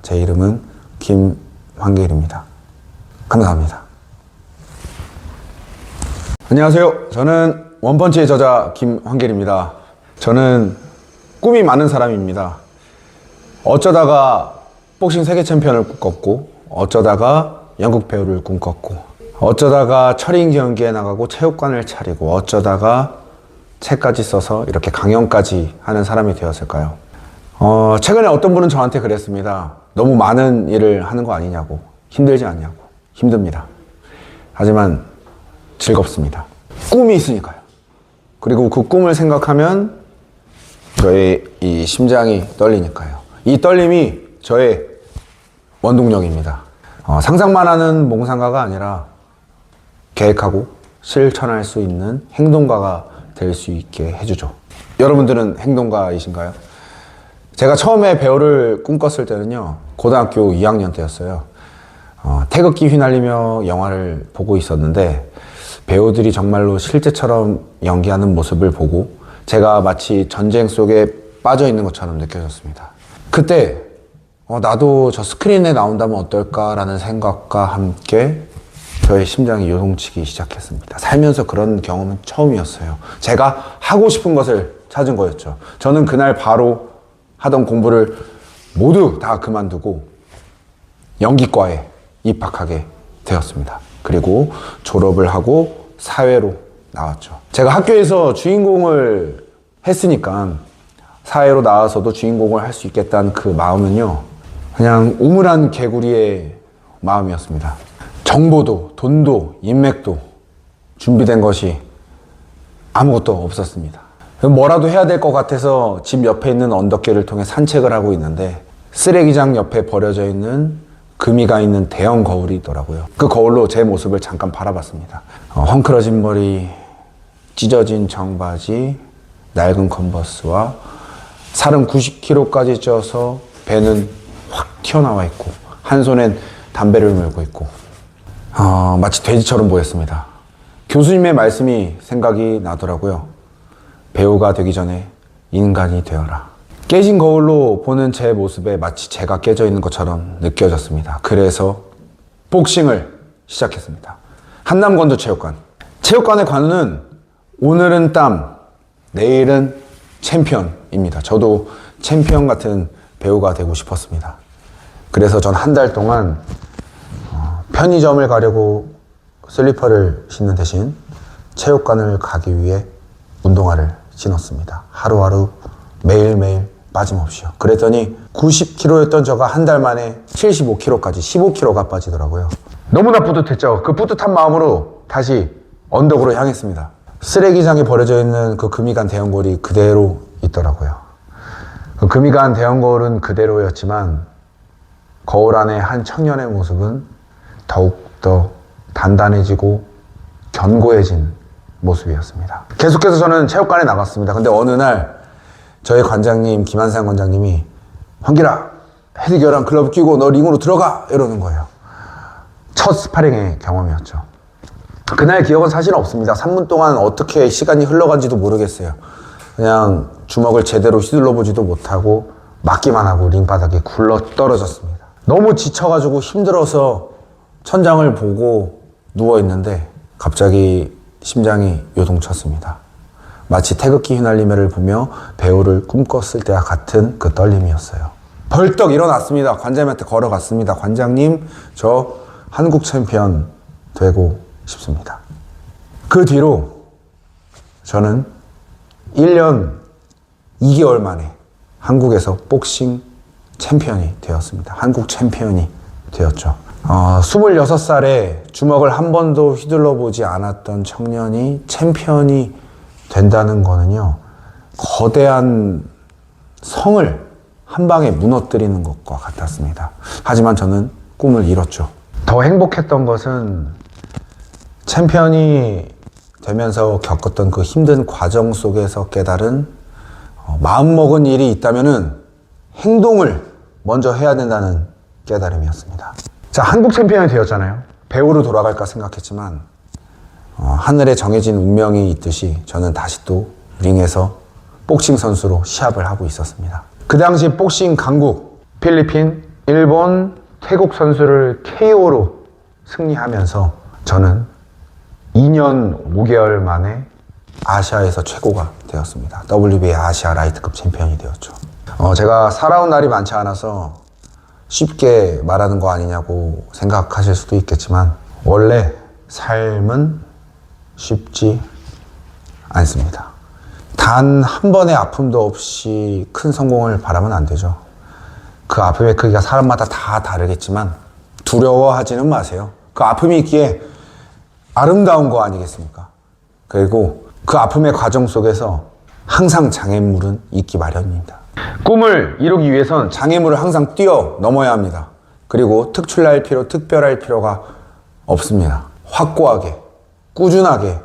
제 이름은 김환길입니다. 감사합니다. 안녕하세요. 저는 원펀치의 저자 김환길입니다. 저는 꿈이 많은 사람입니다. 어쩌다가 복싱 세계 챔피언을 꿈꿨고, 어쩌다가 연극 배우를 꿈꿨고, 어쩌다가 철인 경기에 나가고 체육관을 차리고, 어쩌다가 책까지 써서 이렇게 강연까지 하는 사람이 되었을까요? 최근에 어떤 분은 저한테 그랬습니다. 너무 많은 일을 하는 거 아니냐고. 힘들지 않냐고. 힘듭니다. 하지만 즐겁습니다. 꿈이 있으니까요. 그리고 그 꿈을 생각하면 저의 이 심장이 떨리니까요. 이 떨림이 저의 원동력입니다. 상상만 하는 몽상가가 아니라 계획하고 실천할 수 있는 행동가가 될 수 있게 해주죠. 여러분들은 행동가이신가요? 제가 처음에 배우를 꿈꿨을 때는요, 고등학교 2학년 때였어요. 태극기 휘날리며 영화를 보고 있었는데, 배우들이 정말로 실제처럼 연기하는 모습을 보고 제가 마치 전쟁 속에 빠져 있는 것처럼 느껴졌습니다. 그때 나도 저 스크린에 나온다면 어떨까라는 생각과 함께 저의 심장이 요동치기 시작했습니다. 살면서 그런 경험은 처음이었어요. 제가 하고 싶은 것을 찾은 거였죠. 저는 그날 바로 하던 공부를 모두 다 그만두고 연기과에 입학하게 되었습니다. 그리고 졸업을 하고 사회로 나왔죠. 제가 학교에서 주인공을 했으니까 사회로 나와서도 주인공을 할 수 있겠다는 그 마음은요, 그냥 우물한 개구리의 마음이었습니다. 정보도 돈도 인맥도 준비된 것이 아무것도 없었습니다. 뭐라도 해야 될 것 같아서 집 옆에 있는 언덕길을 통해 산책을 하고 있는데, 쓰레기장 옆에 버려져 있는 금이가 있는 대형 거울이 있더라고요. 그 거울로 제 모습을 잠깐 바라봤습니다. 헝클어진 머리, 찢어진 청바지, 낡은 컨버스와 살은 90kg까지 쪄서 배는 확 튀어나와 있고, 한 손엔 담배를 물고 있고, 마치 돼지처럼 보였습니다. 교수님의 말씀이 생각이 나더라고요. 배우가 되기 전에 인간이 되어라. 깨진 거울로 보는 제 모습에 마치 제가 깨져 있는 것처럼 느껴졌습니다. 그래서 복싱을 시작했습니다. 한남건조 체육관. 체육관의 관우는 오늘은 땀, 내일은 챔피언입니다. 저도 챔피언 같은 배우가 되고 싶었습니다. 그래서 전 한 달 동안 편의점을 가려고 슬리퍼를 신는 대신 체육관을 가기 위해 운동화를 신었습니다. 하루하루 매일매일 빠짐없이요. 그랬더니 90kg였던 저가 한 달 만에 75kg까지 15kg가 빠지더라고요. 너무나 뿌듯했죠. 그 뿌듯한 마음으로 다시 언덕으로 향했습니다. 쓰레기장에 버려져 있는 그 금이 간 대형 거울이 그대로 있더라고요. 그 금이 간 대형 거울은 그대로였지만 거울 안에 한 청년의 모습은 더욱더 단단해지고 견고해진 모습이었습니다. 계속해서 저는 체육관에 나갔습니다. 근데 어느 날 저희 관장님, 김한상 관장님이 환길아, 헤드기어랑 글러브 끼고 너 링으로 들어가! 이러는 거예요. 첫 스파링의 경험이었죠. 그날 기억은 사실 없습니다. 3분 동안 어떻게 시간이 흘러간지도 모르겠어요. 그냥 주먹을 제대로 휘둘러 보지도 못하고 맞기만 하고 링바닥에 굴러 떨어졌습니다. 너무 지쳐가지고 힘들어서 천장을 보고 누워있는데 갑자기 심장이 요동쳤습니다. 마치 태극기 휘날리며를 보며 배우를 꿈꿨을 때와 같은 그 떨림이었어요. 벌떡 일어났습니다. 관장님한테 걸어갔습니다. 관장님, 저 한국 챔피언 되고 싶습니다. 그 뒤로 저는 1년 2개월 만에 한국에서 복싱 챔피언이 되었습니다. 한국 챔피언이 되었죠. 26살에 주먹을 한 번도 휘둘러 보지 않았던 청년이 챔피언이 된다는 거는요, 거대한 성을 한 방에 무너뜨리는 것과 같았습니다. 하지만 저는 꿈을 이뤘죠. 더 행복했던 것은 챔피언이 되면서 겪었던 그 힘든 과정 속에서 깨달은 마음먹은 일이 있다면은 행동을 먼저 해야 된다는 깨달음이었습니다. 자, 한국 챔피언이 되었잖아요. 배우로 돌아갈까 생각했지만 하늘에 정해진 운명이 있듯이 저는 다시 또 링에서 복싱 선수로 시합을 하고 있었습니다. 그 당시 복싱 강국 필리핀, 일본, 태국 선수를 KO로 승리하면서 저는 2년 5개월 만에 아시아에서 최고가 되었습니다. WBA 아시아 라이트급 챔피언이 되었죠. 제가 살아온 날이 많지 않아서 쉽게 말하는 거 아니냐고 생각하실 수도 있겠지만 원래 삶은 쉽지 않습니다. 단 한 번의 아픔도 없이 큰 성공을 바라면 안 되죠. 그 아픔의 크기가 사람마다 다 다르겠지만 두려워하지는 마세요. 그 아픔이 있기에 아름다운 거 아니겠습니까? 그리고 그 아픔의 과정 속에서 항상 장애물은 있기 마련입니다. 꿈을 이루기 위해선 장애물을 항상 뛰어넘어야 합니다. 그리고 특별할 필요가 없습니다. 확고하게, 꾸준하게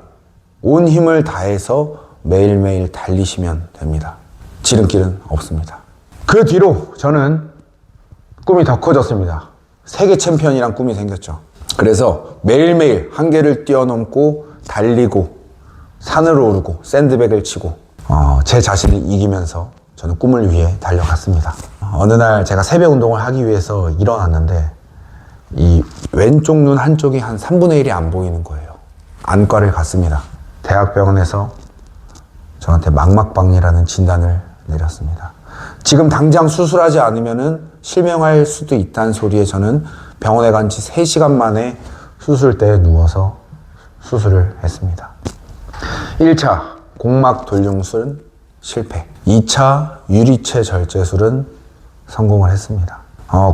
온 힘을 다해서 매일매일 달리시면 됩니다. 지름길은 없습니다. 그 뒤로 저는 꿈이 더 커졌습니다. 세계 챔피언이란 꿈이 생겼죠. 그래서 매일매일 한계를 뛰어넘고 달리고 산을 오르고 샌드백을 치고 제 자신을 이기면서 저는 꿈을 위해 달려갔습니다. 어느 날 제가 새벽 운동을 하기 위해서 일어났는데 이 왼쪽 눈 한쪽이 한 3분의 1이 안 보이는 거예요. 안과를 갔습니다. 대학병원에서 저한테 망막박리라는 진단을 내렸습니다. 지금 당장 수술하지 않으면 실명할 수도 있다는 소리에 저는 병원에 간 지 3시간 만에 수술대에 누워서 수술을 했습니다. 1차 공막 돌림술은 실패, 2차 유리체 절제술은 성공을 했습니다.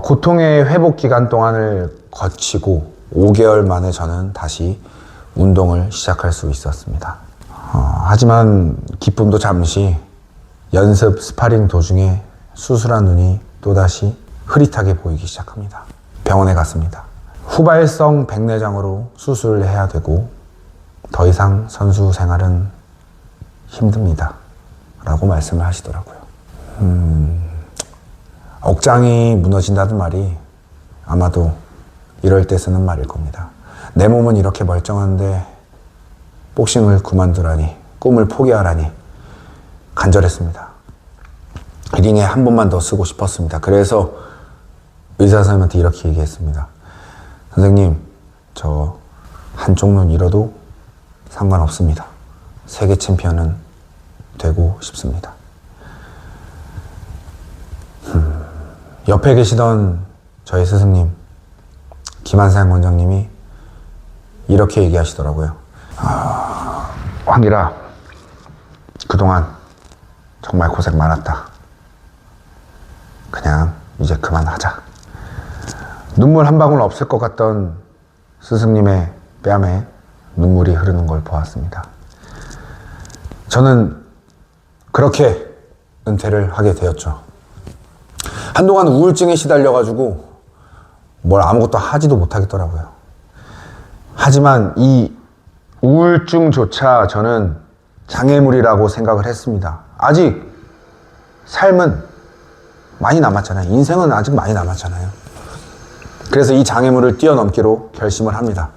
고통의 회복 기간 동안을 거치고 5개월 만에 저는 다시 운동을 시작할 수 있었습니다. 하지만 기쁨도 잠시, 연습 스파링 도중에 수술한 눈이 또다시 흐릿하게 보이기 시작합니다. 병원에 갔습니다. 후발성 백내장으로 수술을 해야 되고 더 이상 선수 생활은 힘듭니다. 라고 말씀을 하시더라고요. 억장이 무너진다는 말이 아마도 이럴 때 쓰는 말일 겁니다. 내 몸은 이렇게 멀쩡한데 복싱을 그만두라니, 꿈을 포기하라니 간절했습니다. 링에 한 번만 더 쓰고 싶었습니다. 그래서 의사 선생님한테 이렇게 얘기했습니다. 선생님, 저 한쪽 눈 잃어도 상관없습니다. 세계 챔피언은 되고 싶습니다. 옆에 계시던 저희 스승님 김한상 원장님이 이렇게 얘기하시더라고요. 황길아, 그동안 정말 고생 많았다. 그냥 이제 그만하자. 눈물 한 방울 없을 것 같던 스승님의 뺨에 눈물이 흐르는 걸 보았습니다. 저는 그렇게 은퇴를 하게 되었죠. 한동안 우울증에 시달려가지고 뭘 아무것도 하지도 못하겠더라고요. 하지만 이 우울증조차 저는 장애물이라고 생각을 했습니다. 아직 삶은 많이 남았잖아요. 인생은 아직 많이 남았잖아요. 그래서 이 장애물을 뛰어넘기로 결심을 합니다.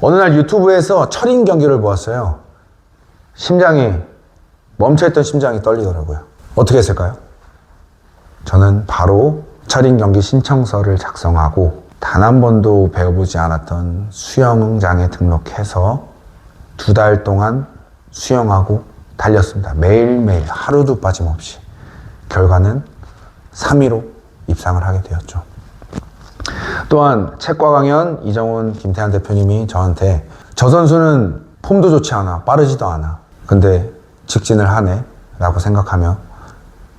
어느 날 유튜브에서 철인 경기를 보았어요. 멈춰있던 심장이 떨리더라고요. 어떻게 했을까요? 저는 바로 철인 경기 신청서를 작성하고 단 한 번도 배워보지 않았던 수영장에 등록해서 2달 동안 수영하고 달렸습니다. 매일매일 하루도 빠짐없이. 결과는 3위로 입상을 하게 되었죠. 또한 채과 강연 이정훈 김태환 대표님이 저한테 저 선수는 폼도 좋지 않아, 빠르지도 않아. 근데 직진을 하네 라고 생각하며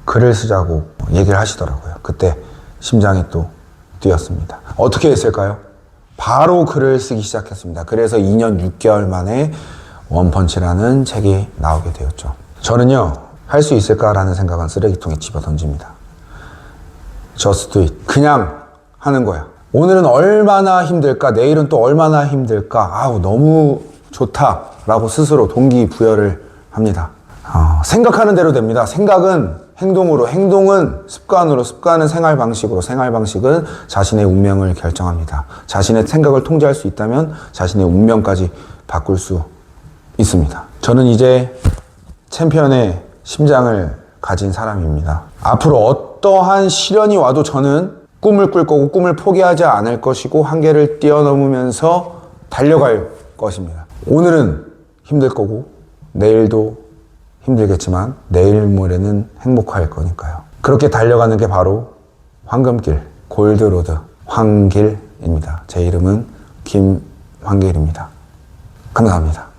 글을 쓰자고 얘기를 하시더라고요. 그때 심장이 또 뛰었습니다. 어떻게 했을까요? 바로 글을 쓰기 시작했습니다. 그래서 2년 6개월 만에 원펀치라는 책이 나오게 되었죠. 저는요, 할 수 있을까라는 생각은 쓰레기통에 집어 던집니다. Just do it. 그냥 하는 거야. 오늘은 얼마나 힘들까? 내일은 또 얼마나 힘들까? 너무 좋다라고 스스로 동기부여를 합니다. 생각하는 대로 됩니다. 생각은 행동으로, 행동은 습관으로, 습관은 생활 방식으로, 생활 방식은 자신의 운명을 결정합니다. 자신의 생각을 통제할 수 있다면 자신의 운명까지 바꿀 수 있습니다. 저는 이제 챔피언의 심장을 가진 사람입니다. 앞으로 어떠한 시련이 와도 저는 꿈을 꿀 거고 꿈을 포기하지 않을 것이고 한계를 뛰어넘으면서 달려갈 것입니다. 오늘은 힘들 거고 내일도 힘들겠지만 내일 모레는 행복할 거니까요. 그렇게 달려가는 게 바로 황금길, 골드로드, 황길입니다. 제 이름은 김황길입니다. 감사합니다.